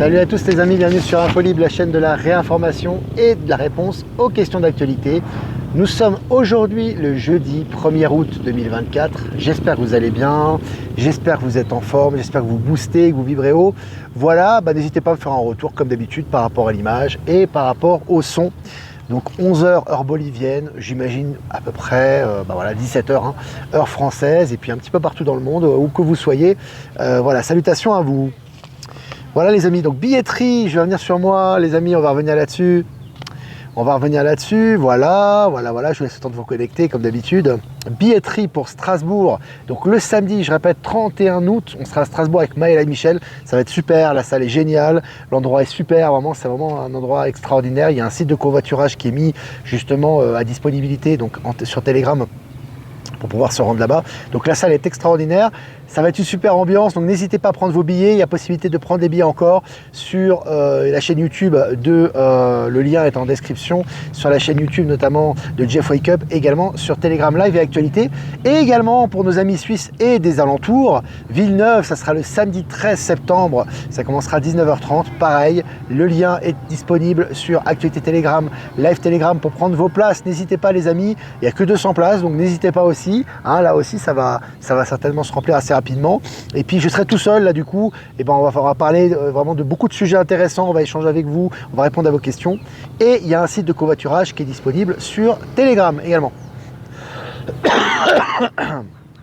Salut à tous les amis, bienvenue sur InfoLibre, la chaîne de la réinformation et de la réponse aux questions d'actualité. Nous sommes aujourd'hui le jeudi 1er août 2024. J'espère que vous allez bien, j'espère que vous êtes en forme, j'espère que vous boostez, que vous vibrez haut. Voilà, n'hésitez pas à me faire un retour comme d'habitude par rapport à l'image et par rapport au son. Donc 11h heure bolivienne, j'imagine à peu près 17h heure française et puis un petit peu partout dans le monde, où que vous soyez. Voilà, salutations à vous. Voilà les amis, donc billetterie, je vais revenir sur moi, les amis, on va revenir là-dessus. Voilà, je vous laisse le temps de vous connecter comme d'habitude. Billetterie pour Strasbourg, donc le samedi, je répète, 31 août, on sera à Strasbourg avec Maël et Michel, ça va être super, la salle est géniale, l'endroit est super, vraiment, c'est vraiment un endroit extraordinaire. Il y a un site de covoiturage qui est mis justement à disponibilité donc sur Telegram pour pouvoir se rendre là-bas. Donc la salle est extraordinaire, ça va être une super ambiance, donc n'hésitez pas à prendre vos billets, il y a possibilité de prendre des billets encore sur la chaîne YouTube le lien est en description, sur la chaîne YouTube notamment de Jeff Wake Up, également sur Telegram Live et Actualité, et également pour nos amis suisses et des alentours, Villeneuve, ça sera le samedi 13 septembre, ça commencera à 19h30, pareil, le lien est disponible sur Actualité Telegram, Live Telegram pour prendre vos places, n'hésitez pas les amis, il n'y a que 200 places, donc n'hésitez pas aussi, là aussi ça va certainement se remplir assez rapidement. Et puis je serai tout seul là du coup, et on va parler vraiment de beaucoup de sujets intéressants, on va échanger avec vous, on va répondre à vos questions. Et il y a un site de covoiturage qui est disponible sur Telegram également.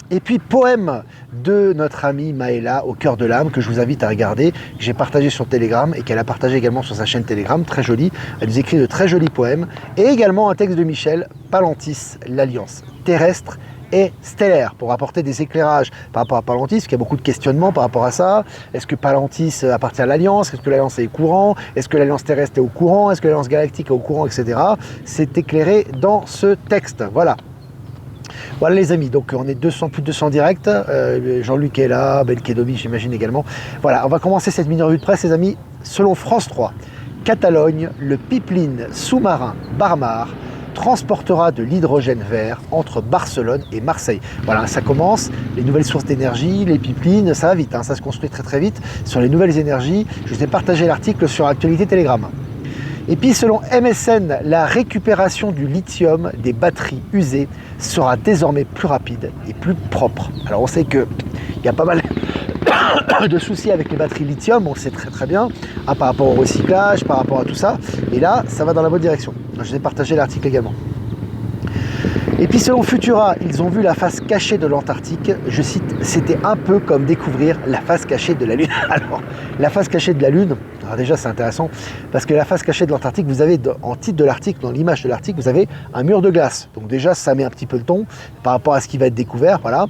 Et puis poème de notre amie Maëla au cœur de l'âme que je vous invite à regarder, que j'ai partagé sur Telegram et qu'elle a partagé également sur sa chaîne Telegram, très jolie. Elle nous écrit de très jolis poèmes. Et également un texte de Michel, Palantis, l'alliance terrestre et stellaire, pour apporter des éclairages par rapport à Palantis, parce qu'il y a beaucoup de questionnements par rapport à ça. Est-ce que Palantis appartient à l'Alliance? Est-ce que l'Alliance est au courant? Est-ce que l'Alliance terrestre est au courant? Est-ce que l'Alliance galactique est au courant, etc. C'est éclairé dans ce texte. Voilà les amis, donc on est plus de 200 directs, Jean-Luc est là, Ben Kedovi j'imagine également. Voilà, on va commencer cette mini-revue de presse les amis. Selon France 3, Catalogne, le pipeline sous-marin Barmar transportera de l'hydrogène vert entre Barcelone et Marseille. Voilà, ça commence, les nouvelles sources d'énergie, les pipelines, ça va vite, ça se construit très très vite sur les nouvelles énergies. Je vous ai partagé l'article sur Actualité Telegram. Et puis selon MSN, la récupération du lithium des batteries usées sera désormais plus rapide et plus propre. Alors on sait qu'il y a pas mal de soucis avec les batteries lithium, on le sait très très bien, par rapport au recyclage, par rapport à tout ça. Et là, ça va dans la bonne direction. Je vous ai partagé l'article également. Et puis selon Futura, ils ont vu la face cachée de l'Antarctique. Je cite, c'était un peu comme découvrir la face cachée de la Lune. Alors, la face cachée de la Lune, alors déjà c'est intéressant, parce que la face cachée de l'Antarctique, vous avez en titre de l'article, dans l'image de l'article, vous avez un mur de glace. Donc déjà, ça met un petit peu le ton par rapport à ce qui va être découvert, voilà,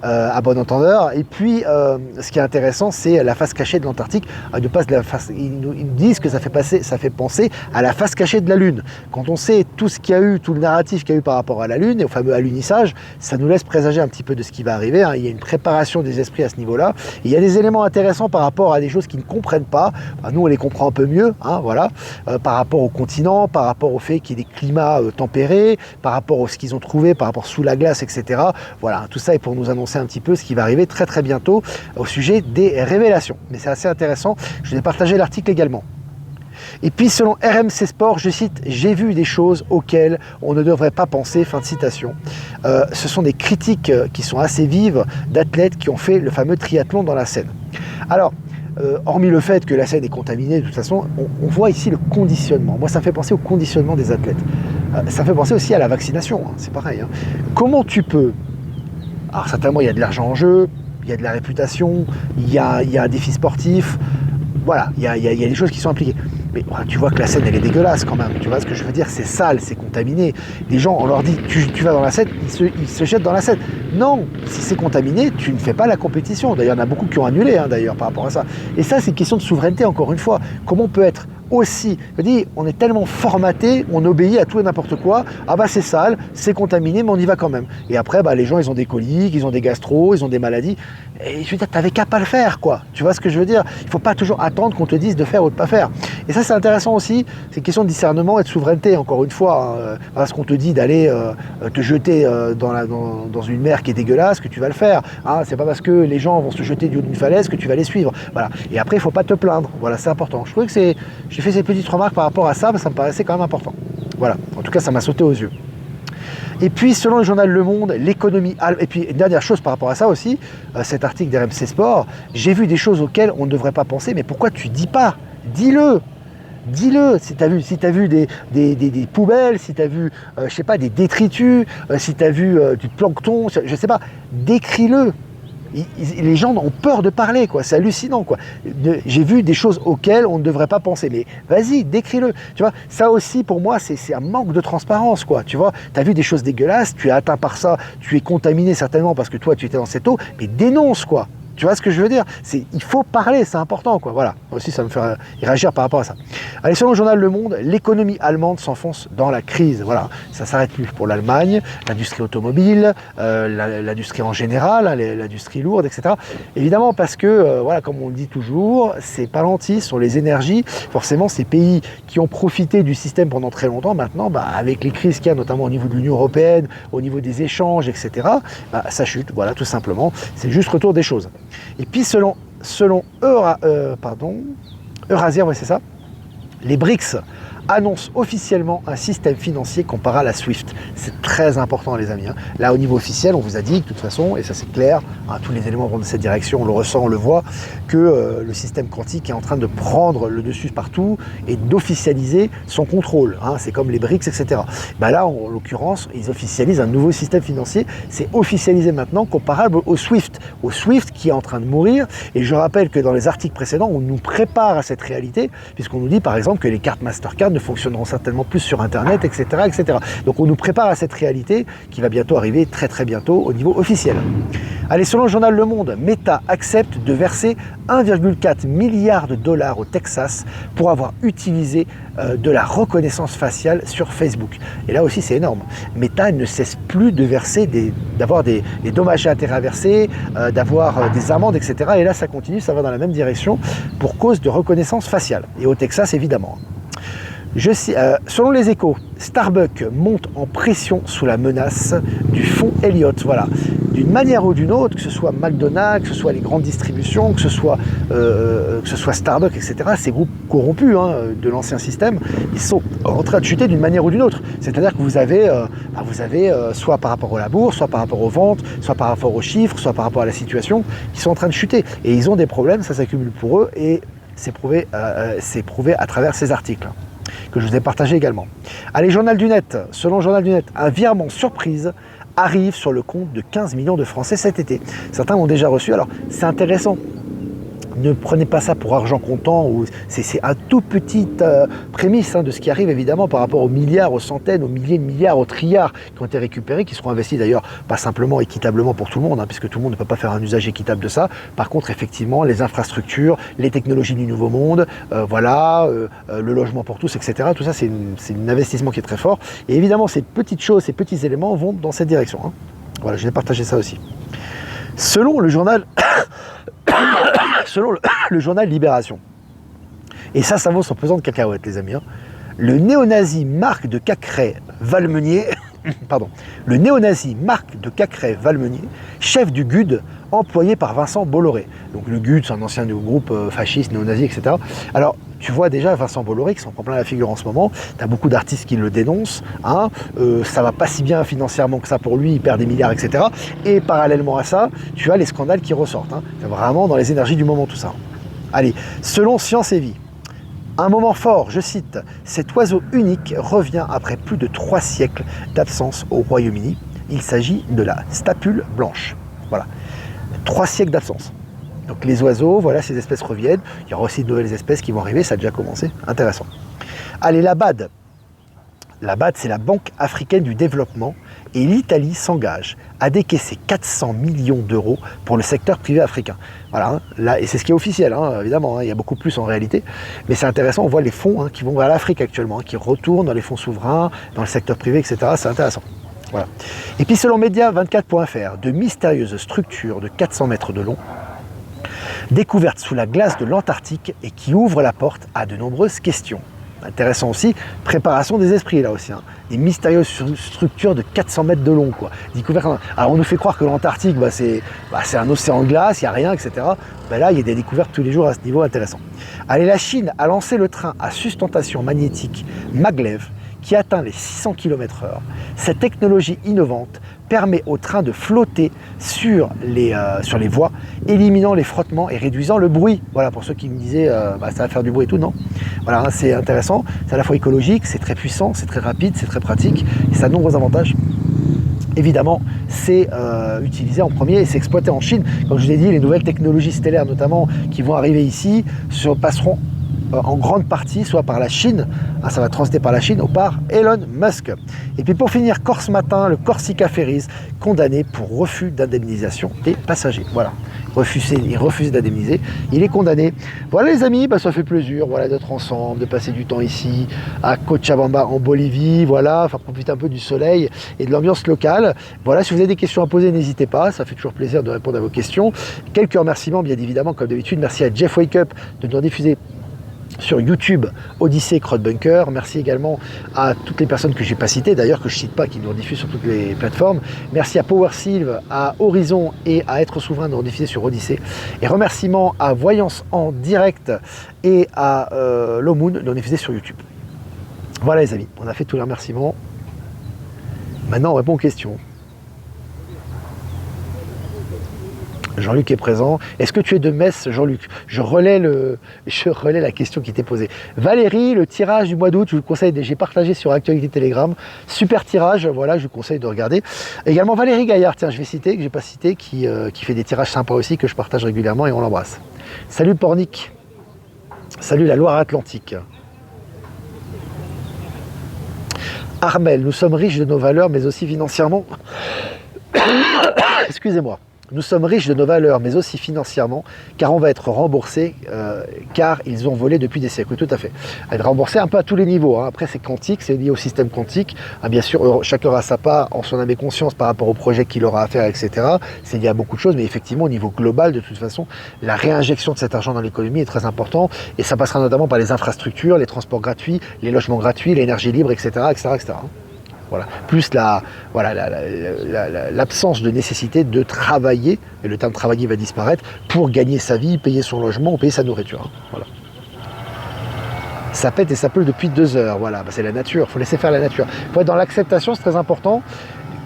à bon entendeur. Et puis, ce qui est intéressant, c'est la face cachée de l'Antarctique. Ils nous disent que ça fait penser à la face cachée de la Lune. Quand on sait tout ce qu'il y a eu, tout le narratif qu'il y a eu par rapport à la Lune, et au fameux alunissage, ça nous laisse présager un petit peu de ce qui va arriver. Il y a une préparation des esprits à ce niveau-là. Il y a des éléments intéressants par rapport à des choses qu'ils ne comprennent pas. Nous, on les comprend un peu mieux, par rapport au continent, par rapport au fait qu'il y ait des climats tempérés, par rapport à ce qu'ils ont trouvé, par rapport sous la glace, etc. Voilà, tout ça est pour nous annoncer un petit peu ce qui va arriver très très bientôt au sujet des révélations. Mais c'est assez intéressant. Je vous ai partagé l'article également. Et puis selon RMC Sport, je cite, j'ai vu des choses auxquelles on ne devrait pas penser, fin de citation. Ce sont des critiques qui sont assez vives d'athlètes qui ont fait le fameux triathlon dans la Seine. Alors, hormis le fait que la Seine est contaminée, de toute façon, on voit ici le conditionnement. Moi, ça me fait penser au conditionnement des athlètes. Ça me fait penser aussi à la vaccination, c'est pareil. Comment tu peux... Alors certainement, il y a de l'argent en jeu, il y a de la réputation, il y a un défi sportif, voilà, il y a des choses qui sont impliquées. Mais tu vois que la Seine, elle est dégueulasse quand même. Tu vois ce que je veux dire? C'est sale, c'est contaminé. Les gens, on leur dit, tu vas dans la Seine, ils se jettent dans la Seine. Non, si c'est contaminé, tu ne fais pas la compétition. D'ailleurs, il y en a beaucoup qui ont annulé, d'ailleurs, par rapport à ça. Et ça, c'est une question de souveraineté, encore une fois. Comment on peut être aussi, je dis, on est tellement formaté, on obéit à tout et n'importe quoi. Ah bah c'est sale, c'est contaminé, mais on y va quand même. Et après, les gens, ils ont des coliques, ils ont des gastros, ils ont des maladies. Et je veux dire, t'avais qu'à pas le faire, quoi. Tu vois ce que je veux dire? Il faut pas toujours attendre qu'on te dise de faire ou de pas faire. Et ça c'est intéressant aussi, c'est une question de discernement et de souveraineté, encore une fois. Parce qu'on te dit d'aller te jeter dans une mer qui est dégueulasse que tu vas le faire. Hein. C'est pas parce que les gens vont se jeter du haut d'une falaise que tu vas les suivre. Voilà. Et après, il faut pas te plaindre. Voilà, c'est important. Je trouvais que j'ai fait ces petites remarques par rapport à ça, ça me paraissait quand même important. Voilà, en tout cas ça m'a sauté aux yeux. Et puis selon le journal Le Monde, l'économie... Et puis une dernière chose par rapport à ça aussi, cet article d'RMC Sport, j'ai vu des choses auxquelles on ne devrait pas penser, mais pourquoi tu dis pas? Dis-le. Dis-le, si tu as vu des poubelles, si tu as vu, je sais pas, des détritus, si tu as vu du plancton, je sais pas, décris-le. Les gens ont peur de parler, quoi. C'est hallucinant, quoi. J'ai vu des choses auxquelles on ne devrait pas penser, mais vas-y, décris-le. Tu vois, ça aussi pour moi c'est un manque de transparence, quoi. Tu vois, tu as vu des choses dégueulasses, tu es atteint par ça, tu es contaminé certainement parce que toi tu étais dans cette eau, mais dénonce, quoi. Tu vois ce que je veux dire? Il faut parler, c'est important, quoi. Voilà. Moi aussi, ça me fait réagir par rapport à ça. Allez, selon le journal Le Monde, l'économie allemande s'enfonce dans la crise. Voilà. Ça s'arrête plus pour l'Allemagne, l'industrie automobile, l'industrie en général, hein, l'industrie lourde, etc. Évidemment, parce que, voilà, comme on le dit toujours, ces palantis sur les énergies, forcément, ces pays qui ont profité du système pendant très longtemps, maintenant, avec les crises qu'il y a, notamment au niveau de l'Union européenne, au niveau des échanges, etc., ça chute. Voilà, tout simplement. C'est juste retour des choses. Et puis selon Eurasier, ouais, c'est ça, les BRICS annonce officiellement un système financier comparable à SWIFT. C'est très important, les amis. Là, au niveau officiel, on vous a dit, de toute façon, et ça c'est clair, tous les éléments vont dans cette direction, on le ressent, on le voit, que le système quantique est en train de prendre le dessus partout et d'officialiser son contrôle. C'est comme les BRICS, etc. Là, en l'occurrence, ils officialisent un nouveau système financier. C'est officialisé maintenant, comparable au SWIFT. Au SWIFT qui est en train de mourir. Et je rappelle que dans les articles précédents, on nous prépare à cette réalité, puisqu'on nous dit, par exemple, que les cartes Mastercard ne fonctionneront certainement plus sur Internet, etc., etc. Donc on nous prépare à cette réalité qui va bientôt arriver, très très bientôt, au niveau officiel. Allez, selon le journal Le Monde, Meta accepte de verser 1,4 milliard de dollars au Texas pour avoir utilisé de la reconnaissance faciale sur Facebook. Et là aussi c'est énorme. Meta ne cesse plus de verser, d'avoir des dommages et intérêts à verser, d'avoir des amendes, etc. Et là ça continue, ça va dans la même direction pour cause de reconnaissance faciale. Et au Texas évidemment. Selon les Échos, Starbucks monte en pression sous la menace du fonds Elliott. Voilà. D'une manière ou d'une autre, que ce soit McDonald's, que ce soit les grandes distributions, que ce soit Starbucks, etc., ces groupes corrompus de l'ancien système, ils sont en train de chuter d'une manière ou d'une autre. C'est-à-dire que vous avez soit par rapport à la bourse, soit par rapport aux ventes, soit par rapport aux chiffres, soit par rapport à la situation, qui sont en train de chuter. Et ils ont des problèmes, ça s'accumule pour eux, et c'est prouvé à travers ces articles que je vous ai partagé également. Allez, Journal du Net. Selon le Journal du Net, un virement surprise arrive sur le compte de 15 millions de Français cet été. Certains l'ont déjà reçu, alors c'est intéressant. Ne prenez pas ça pour argent comptant, c'est un tout petit prémisse de ce qui arrive évidemment par rapport aux milliards, aux centaines, aux milliers de milliards, aux trilliards qui ont été récupérés, qui seront investis d'ailleurs pas simplement équitablement pour tout le monde, puisque tout le monde ne peut pas faire un usage équitable de ça. Par contre, effectivement, les infrastructures, les technologies du nouveau monde, le logement pour tous, etc. Tout ça, c'est un investissement qui est très fort. Et évidemment, ces petites choses, ces petits éléments vont dans cette direction. Voilà, je vais partager ça aussi. Selon le journal Libération, et ça vaut son pesant de cacahuètes, les amis, le néo-nazi Marc de Cacré-Valmenier, le néo-nazi Marc de Cacré-Valmenier, chef du GUD, employé par Vincent Bolloré. Donc le GUD, c'est un ancien groupe fasciste, néo-nazi, etc. Alors, tu vois déjà Vincent Bolloré qui s'en prend plein la figure en ce moment. Tu as beaucoup d'artistes qui le dénoncent. Ça va pas si bien financièrement que ça pour lui, il perd des milliards, etc. Et parallèlement à ça, tu as les scandales qui ressortent. C'est vraiment dans les énergies du moment tout ça. Allez, selon Science et Vie, un moment fort, je cite, cet oiseau unique revient après plus de 3 siècles d'absence au Royaume-Uni. Il s'agit de la stapule blanche. Voilà, 3 siècles d'absence. Donc les oiseaux, voilà, ces espèces reviennent. Il y aura aussi de nouvelles espèces qui vont arriver, ça a déjà commencé. Intéressant. Allez, la BAD. La BAD, c'est la Banque africaine du développement. Et l'Italie s'engage à décaisser 400 millions d'euros pour le secteur privé africain. Voilà, là, et c'est ce qui est officiel, évidemment. Il y a beaucoup plus en réalité. Mais c'est intéressant, on voit les fonds qui vont vers l'Afrique actuellement, qui retournent dans les fonds souverains, dans le secteur privé, etc. C'est intéressant. Voilà. Et puis selon Média24.fr, de mystérieuses structures de 400 mètres de long Découverte sous la glace de l'Antarctique et qui ouvre la porte à de nombreuses questions. Intéressant aussi, préparation des esprits là aussi, hein. Des mystérieuses structures de 400 mètres de long, quoi. Découverte. Alors on nous fait croire que l'Antarctique, c'est un océan de glace, il n'y a rien, etc. Là, il y a des découvertes tous les jours à ce niveau intéressant. Allez, la Chine a lancé le train à sustentation magnétique Maglev qui atteint les 600 km/h. Cette technologie innovante permet au train de flotter sur les voies, éliminant les frottements et réduisant le bruit. Voilà, pour ceux qui me disaient ça va faire du bruit et tout, non. Voilà, hein, c'est intéressant, c'est à la fois écologique, c'est très puissant, c'est très rapide, c'est très pratique, et ça a de nombreux avantages. Évidemment, c'est utilisé en premier et c'est exploité en Chine. Comme je vous ai dit, les nouvelles technologies stellaires notamment qui vont arriver ici se passeront en grande partie soit par la Chine, ça va transiter par la Chine ou par Elon Musk. Et puis pour finir, Corse Matin, le Corsica Ferries, condamné pour refus d'indemnisation des passagers. Voilà, il refuse d'indemniser, il est condamné. Voilà les amis, ça fait plaisir, voilà, d'être ensemble, de passer du temps ici à Cochabamba en Bolivie, voilà, enfin profiter un peu du soleil et de l'ambiance locale. Voilà, si vous avez des questions à poser, n'hésitez pas, ça fait toujours plaisir de répondre à vos questions. Quelques remerciements bien évidemment comme d'habitude, merci à Jeff Wake Up de nous diffuser sur YouTube, Odyssée, Crowdbunker. Merci également à toutes les personnes que je n'ai pas citées, d'ailleurs que je ne cite pas, qui nous rediffusent sur toutes les plateformes. Merci à PowerSylve, à Horizon et à Être Souverain de nous rediffuser sur Odyssée. Et remerciements à Voyance en direct et à Lomoon de nous diffuser sur YouTube. Voilà les amis, on a fait tous les remerciements. Maintenant on répond aux questions. Jean-Luc est présent. Est-ce que tu es de Metz, Jean-Luc? Je relais la question qui t'est posée. Valérie, le tirage du mois d'août, je vous conseille, j'ai partagé sur Actualité Telegram. Super tirage, voilà, je vous conseille de regarder. Également Valérie Gaillard, tiens, je vais citer, que je n'ai pas cité, qui fait des tirages sympas aussi, que je partage régulièrement et on l'embrasse. Salut Pornic. Salut la Loire-Atlantique. Armel, nous sommes riches de nos valeurs, mais aussi financièrement. Excusez-moi. Nous sommes riches de nos valeurs, mais aussi financièrement, car on va être remboursé, car ils ont volé depuis des siècles. Oui, tout à fait. Être remboursé un peu à tous les niveaux. Hein. Après, c'est quantique, c'est lié au système quantique. Ah, bien sûr, chacun aura sa part en son âme et conscience par rapport au projet qu'il aura à faire, etc. C'est lié à beaucoup de choses, mais effectivement, au niveau global, de toute façon, la réinjection de cet argent dans l'économie est très important, et ça passera notamment par les infrastructures, les transports gratuits, les logements gratuits, l'énergie libre, etc., etc., etc. Voilà. Plus l'absence de nécessité de travailler, et le terme travailler va disparaître, pour gagner sa vie, payer son logement ou payer sa nourriture. Voilà. Ça pète et ça pleut depuis 2 heures. Voilà, c'est la nature, il faut laisser faire la nature. Il faut être dans l'acceptation, c'est très important.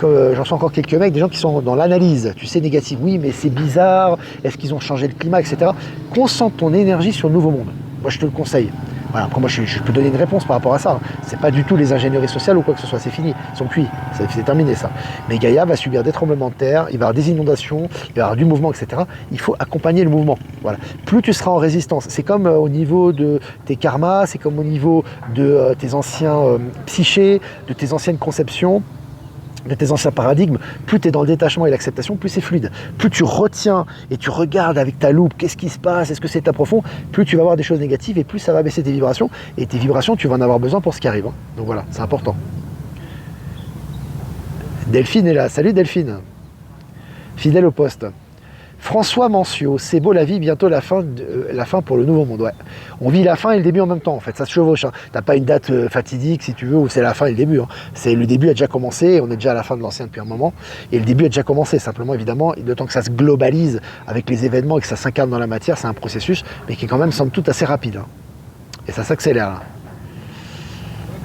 J'en sais encore quelques mecs, des gens qui sont dans l'analyse, tu sais, négative. Oui, mais c'est bizarre, est-ce qu'ils ont changé le climat, etc. Concentre ton énergie sur le nouveau monde. Moi, je te le conseille. Voilà, après moi je peux donner une réponse par rapport à ça. C'est pas du tout les ingénieries sociales ou quoi que ce soit, c'est fini, ils sont cuits, c'est terminé ça. Mais Gaïa va subir des tremblements de terre, il va y avoir des inondations, il va y avoir du mouvement, etc. Il faut accompagner le mouvement. Voilà. Plus tu seras en résistance, c'est comme au niveau de tes karmas, c'est comme au niveau de tes anciens psychés, de tes anciennes conceptions, de tes anciens paradigmes, plus tu es dans le détachement et l'acceptation, plus c'est fluide. Plus tu retiens et tu regardes avec ta loupe, qu'est-ce qui se passe, est-ce que c'est à profond, plus tu vas voir des choses négatives et plus ça va baisser tes vibrations. Et tes vibrations, tu vas en avoir besoin pour ce qui arrive. Hein. Donc voilà, c'est important. Delphine est là. Salut Delphine. Fidèle au poste. François Mancio, c'est beau la vie, bientôt la fin pour le nouveau monde. Ouais. On vit la fin et le début en même temps, en fait, ça se chevauche. Hein. T'as pas une date fatidique, si tu veux, où c'est la fin et le début. Hein. Le début a déjà commencé, on est déjà à la fin de l'ancien depuis un moment, et le début a déjà commencé, simplement, évidemment, le temps que ça se globalise avec les événements et que ça s'incarne dans la matière, c'est un processus, mais qui est quand même, somme toute, assez rapide. Hein. Et ça s'accélère, là.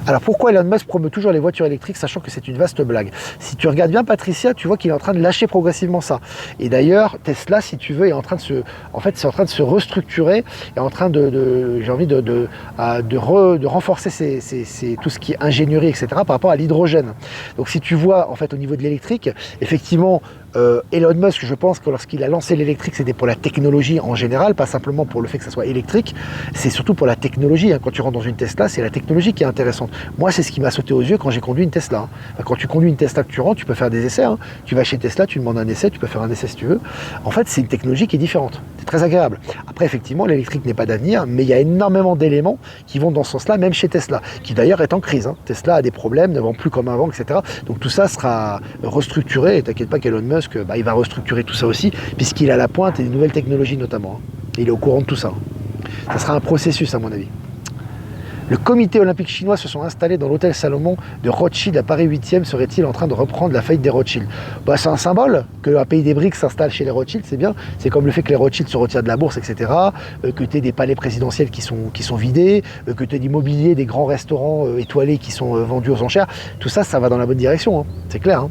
Alors pourquoi Elon Musk promeut toujours les voitures électriques, sachant que c'est une vaste blague? Si tu regardes bien Patricia, tu vois qu'il est en train de lâcher progressivement ça. Et d'ailleurs, Tesla, si tu veux, est en train de se restructurer, est en train de renforcer tout ce qui est ingénierie, etc. par rapport à l'hydrogène. Donc si tu vois, en fait, au niveau de l'électrique, effectivement, Elon Musk, je pense que lorsqu'il a lancé l'électrique, c'était pour la technologie en général, pas simplement pour le fait que ça soit électrique, c'est surtout pour la technologie. Hein. Quand tu rentres dans une Tesla, c'est la technologie qui est intéressante. Moi, c'est ce qui m'a sauté aux yeux quand j'ai conduit une Tesla. Hein. Enfin, quand tu conduis une Tesla que tu rentres, tu peux faire des essais. Hein. Tu vas chez Tesla, tu demandes un essai, tu peux faire un essai si tu veux. En fait, c'est une technologie qui est différente. C'est très agréable. Après, effectivement, l'électrique n'est pas d'avenir, mais il y a énormément d'éléments qui vont dans ce sens-là, même chez Tesla, qui d'ailleurs est en crise. Hein. Tesla a des problèmes, ne vend plus comme avant, etc. Donc tout ça sera restructuré. Et t'inquiète pas qu'Elon Musk Musk, il va restructurer tout ça aussi, puisqu'il a la pointe et des nouvelles technologies notamment. Il est au courant de tout ça. Ça sera un processus à mon avis. Le comité olympique chinois se sont installés dans l'hôtel Salomon de Rothschild à Paris 8e. Serait-il en train de reprendre la faillite des Rothschild? C'est un symbole qu'un pays des BRICS s'installe chez les Rothschild, c'est bien. C'est comme le fait que les Rothschild se retirent de la bourse, etc. Que tu aies des palais présidentiels qui sont vidés, que tu aies l'immobilier, des grands restaurants étoilés qui sont vendus aux enchères. Tout ça, ça va dans la bonne direction, hein. C'est clair. Hein.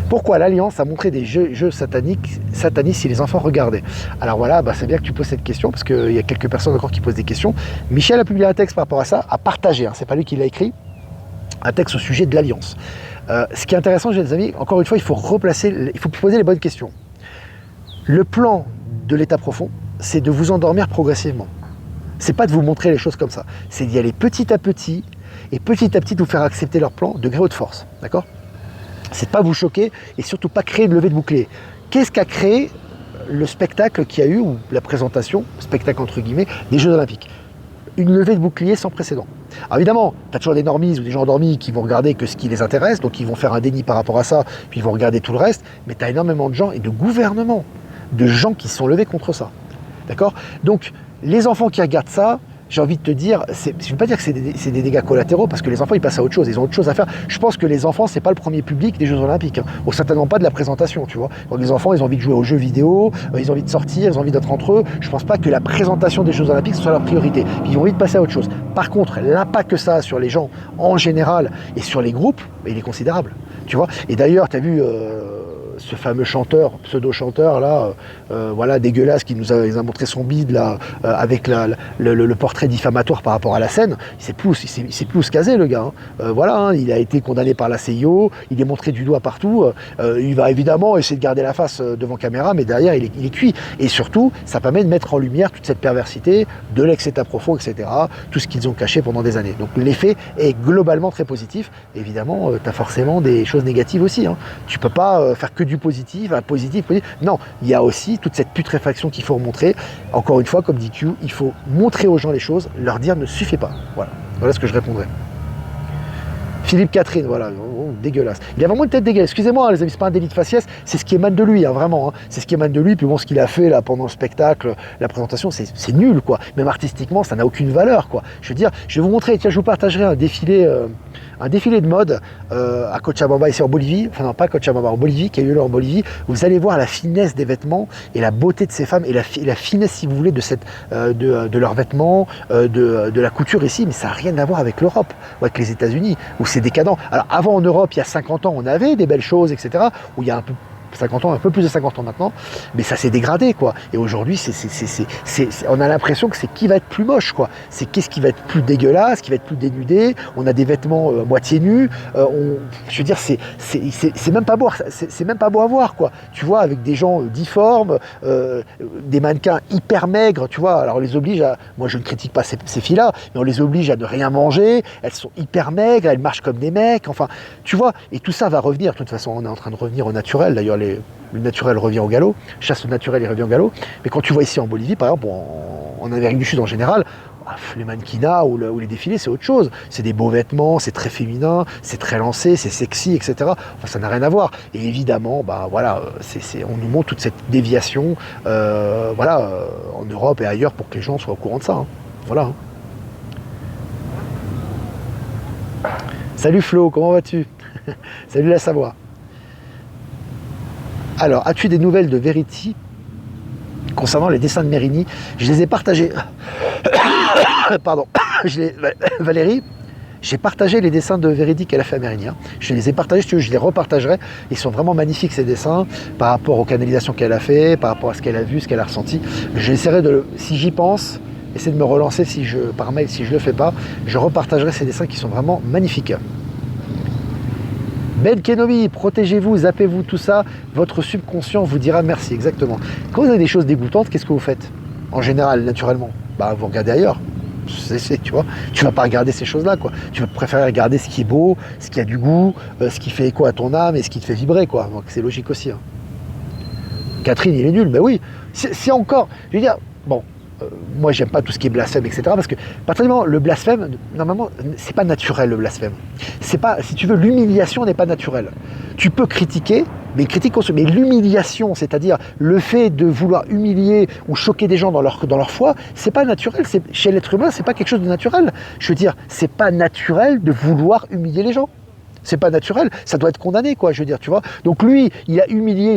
Pourquoi l'Alliance a montré des jeux satanistes si les enfants regardaient? Alors voilà, c'est bien que tu poses cette question, parce qu'il y a quelques personnes encore qui posent des questions. Michel a publié un texte par rapport à ça, a partagé, hein, c'est pas lui qui l'a écrit, un texte au sujet de l'Alliance. Ce qui est intéressant, les amis, encore une fois, il faut poser les bonnes questions. Le plan de l'état profond, c'est de vous endormir progressivement. C'est pas de vous montrer les choses comme ça. C'est d'y aller petit à petit, et petit à petit de vous faire accepter leur plan de gré ou de force. D'accord ? C'est de pas vous choquer et surtout pas créer une levée de bouclier. Qu'est-ce qu'a créé le spectacle qu'il y a eu, ou la présentation, spectacle entre guillemets, des Jeux Olympiques? Une levée de bouclier sans précédent. Alors évidemment, tu as toujours des normies ou des gens endormis qui vont regarder que ce qui les intéresse, donc ils vont faire un déni par rapport à ça, puis ils vont regarder tout le reste, mais tu as énormément de gens et de gouvernements, de gens qui se sont levés contre ça. D'accord? Donc les enfants qui regardent ça, j'ai envie de te dire, je ne veux pas dire que c'est des dégâts collatéraux, parce que les enfants, ils passent à autre chose, ils ont autre chose à faire. Je pense que les enfants, c'est pas le premier public des Jeux Olympiques, hein. Ou certainement pas de la présentation, tu vois. Donc les enfants, ils ont envie de jouer aux jeux vidéo, ils ont envie de sortir, ils ont envie d'être entre eux. Je pense pas que la présentation des Jeux Olympiques soit leur priorité. Puis ils ont envie de passer à autre chose. Par contre, l'impact que ça a sur les gens, en général, et sur les groupes, il est considérable, tu vois. Et d'ailleurs, tu as vu... ce fameux chanteur, pseudo-chanteur là, voilà, dégueulasse, qui nous a montré son bide là, avec le portrait diffamatoire par rapport à la scène, il s'est plus où se caser le gars. Hein. Voilà, hein, il a été condamné par la CIO, il est montré du doigt partout, il va évidemment essayer de garder la face devant caméra, mais derrière il est cuit. Et surtout, ça permet de mettre en lumière toute cette perversité de l'ex-état profond, etc., tout ce qu'ils ont caché pendant des années. Donc l'effet est globalement très positif. Évidemment, tu as forcément des choses négatives aussi. Hein. Tu peux pas faire que du positif, un positif. Non, il y a aussi toute cette putréfaction qu'il faut montrer. Encore une fois, comme dit Q, il faut montrer aux gens les choses, leur dire ne suffit pas. Voilà ce que je répondrai. Philippe Catherine, voilà, dégueulasse. Il a vraiment une tête dégueulasse. Excusez-moi, hein, les amis, c'est pas un délit de faciès, c'est ce qui émane de lui, hein, vraiment. Hein. C'est ce qui émane de lui. Puis bon, ce qu'il a fait là pendant le spectacle, la présentation, c'est nul, quoi. Même artistiquement, ça n'a aucune valeur, quoi. Je veux dire, je vais vous montrer. Tiens, je vous partagerai un défilé de mode à Cochabamba, ici en Bolivie. Enfin non, pas Cochabamba, en Bolivie, qui a eu lieu en Bolivie. Vous allez voir la finesse des vêtements et la beauté de ces femmes et la finesse, si vous voulez, de leurs vêtements, de la couture ici. Mais ça n'a rien à voir avec l'Europe ou avec les États-Unis, où c'est décadent. Alors avant en Europe, il y a 50 ans, on avait des belles choses, etc. Où il y a un peu plus de 50 ans maintenant, mais ça s'est dégradé, quoi. Et aujourd'hui, on a l'impression que c'est qui va être plus moche, quoi. C'est qu'est-ce qui va être plus dégueulasse, qui va être plus dénudé. On a des vêtements moitié nus. Je veux dire, c'est même pas beau, c'est même pas beau à voir, quoi. Tu vois, avec des gens difformes, des mannequins hyper maigres, tu vois. Alors on les oblige à, moi je ne critique pas ces filles-là, mais on les oblige à ne rien manger. Elles sont hyper maigres, elles marchent comme des mecs. Enfin, tu vois. Et tout ça va revenir. De toute façon, on est en train de revenir au naturel. D'ailleurs, le naturel revient au galop, chasse au naturel, il revient au galop. Mais quand tu vois ici en Bolivie, par exemple, en Amérique du Sud en général, les mannequinats ou les défilés, c'est autre chose. C'est des beaux vêtements, c'est très féminin, c'est très lancé, c'est sexy, etc. Enfin, ça n'a rien à voir. Et évidemment, on nous montre toute cette déviation, en Europe et ailleurs pour que les gens soient au courant de ça. Hein. Voilà. Salut Flo, comment vas-tu? Salut la Savoie. Alors, as-tu des nouvelles de Verity concernant les dessins de Mérini? Je les ai partagés. Pardon. Valérie, j'ai partagé les dessins de Verity qu'elle a fait à Mérini. Hein. Je les ai partagés, si tu veux, je les repartagerai. Ils sont vraiment magnifiques, ces dessins, par rapport aux canalisations qu'elle a fait, par rapport à ce qu'elle a vu, ce qu'elle a ressenti. J'essaierai si j'y pense, essayer de me relancer par mail si je ne le fais pas. Je repartagerai ces dessins qui sont vraiment magnifiques. Ben Kenobi, protégez-vous, zappez-vous, tout ça, votre subconscient vous dira merci, exactement. Quand vous avez des choses dégoûtantes, qu'est-ce que vous faites? En général, naturellement, vous regardez ailleurs. Tu vois, tu vas pas regarder ces choses-là, quoi. Tu vas préférer regarder ce qui est beau, ce qui a du goût, ce qui fait écho à ton âme et ce qui te fait vibrer, quoi. Donc c'est logique aussi. Hein. Catherine, il est nul, mais oui. C'est encore, je veux dire, bon, moi j'aime pas tout ce qui est blasphème, etc. Parce que particulièrement le blasphème, normalement, c'est pas naturel le blasphème. C'est pas, si tu veux, l'humiliation n'est pas naturelle. Tu peux critiquer, mais mais l'humiliation, c'est-à-dire le fait de vouloir humilier ou choquer des gens dans leur foi, c'est pas naturel. Chez l'être humain, c'est pas quelque chose de naturel. Je veux dire, c'est pas naturel de vouloir humilier les gens. C'est pas naturel, ça doit être condamné, quoi, je veux dire, tu vois. Donc lui, il a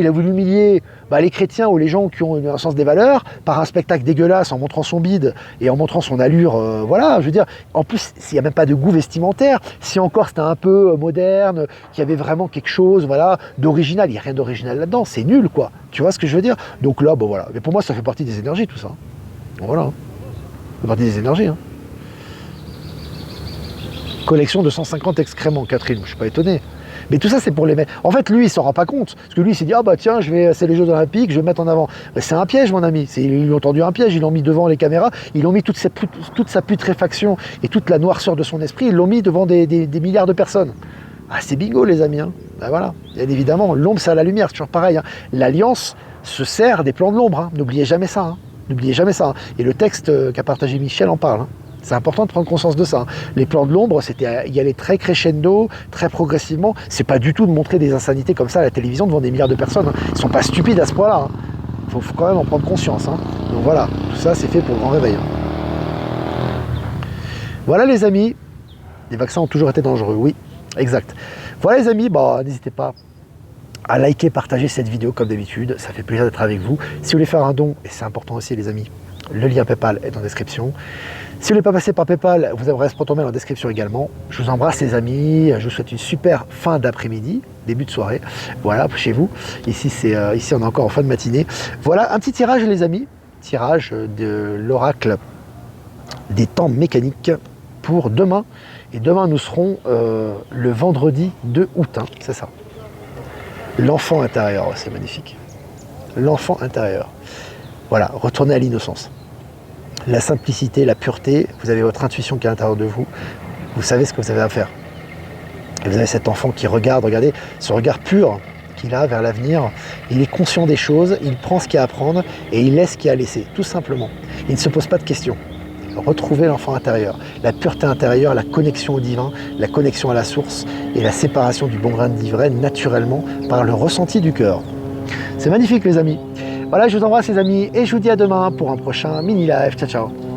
voulu humilier les chrétiens ou les gens qui ont un sens des valeurs par un spectacle dégueulasse en montrant son bide et en montrant son allure, voilà, je veux dire. En plus, il n'y a même pas de goût vestimentaire. Si encore c'était un peu moderne, qu'il y avait vraiment quelque chose, voilà, d'original, il n'y a rien d'original là-dedans, c'est nul, quoi. Tu vois ce que je veux dire? Donc là, bon voilà. Mais pour moi, ça fait partie des énergies, tout ça. Bon, voilà. Ça fait partie des énergies, hein. Collection de 150 excréments, Catherine, je ne suis pas étonné. Mais tout ça, c'est pour les mettre. En fait, lui, il ne s'en rend pas compte. Parce que lui, il s'est dit, ah bah tiens, c'est les Jeux Olympiques, je vais mettre en avant. Ben, c'est un piège, mon ami. Ils lui ont tendu un piège, ils l'ont mis devant les caméras, ils l'ont mis toute sa putréfaction et toute la noirceur de son esprit, ils l'ont mis devant des milliards de personnes. Ah, c'est bingo, les amis. Hein. Ben, voilà. Bien évidemment, l'ombre, c'est à la lumière, c'est toujours pareil. Hein. L'Alliance se sert des plans de l'ombre. Hein. N'oubliez jamais ça. Hein. N'oubliez jamais ça. Hein. Et le texte qu'a partagé Michel en parle. Hein. C'est important de prendre conscience de ça. Les plans de l'ombre, c'était y aller très crescendo, très progressivement. C'est pas du tout de montrer des insanités comme ça à la télévision devant des milliards de personnes. Hein. Ils sont pas stupides à ce point-là. Il faut quand même en prendre conscience. Hein. Donc voilà, tout ça c'est fait pour le grand réveil. Voilà les amis, les vaccins ont toujours été dangereux, oui, exact. Voilà les amis, n'hésitez pas à liker, partager cette vidéo comme d'habitude. Ça fait plaisir d'être avec vous. Si vous voulez faire un don, et c'est important aussi les amis, le lien PayPal est en description. Si vous n'êtes pas passé par PayPal, vous avez Respontomel en description également. Je vous embrasse les amis, je vous souhaite une super fin d'après-midi, début de soirée. Voilà, chez vous. Ici, on est encore en fin de matinée. Voilà, un petit tirage les amis. Tirage de l'oracle des temps mécaniques pour demain. Et demain, nous serons le vendredi 2 août, hein, c'est ça. L'enfant intérieur, c'est magnifique. L'enfant intérieur. Voilà, retournez à l'innocence. La simplicité, la pureté, vous avez votre intuition qui est à l'intérieur de vous, vous savez ce que vous avez à faire. Et vous avez cet enfant qui regarde, regardez, ce regard pur qu'il a vers l'avenir, il est conscient des choses, il prend ce qu'il y a à prendre et il laisse ce qu'il y a à laisser, tout simplement. Il ne se pose pas de questions. Retrouvez l'enfant intérieur, la pureté intérieure, la connexion au divin, la connexion à la source et la séparation du bon grain de l'ivraie naturellement par le ressenti du cœur. C'est magnifique les amis. Voilà, je vous embrasse les amis et je vous dis à demain pour un prochain mini live. Ciao, ciao.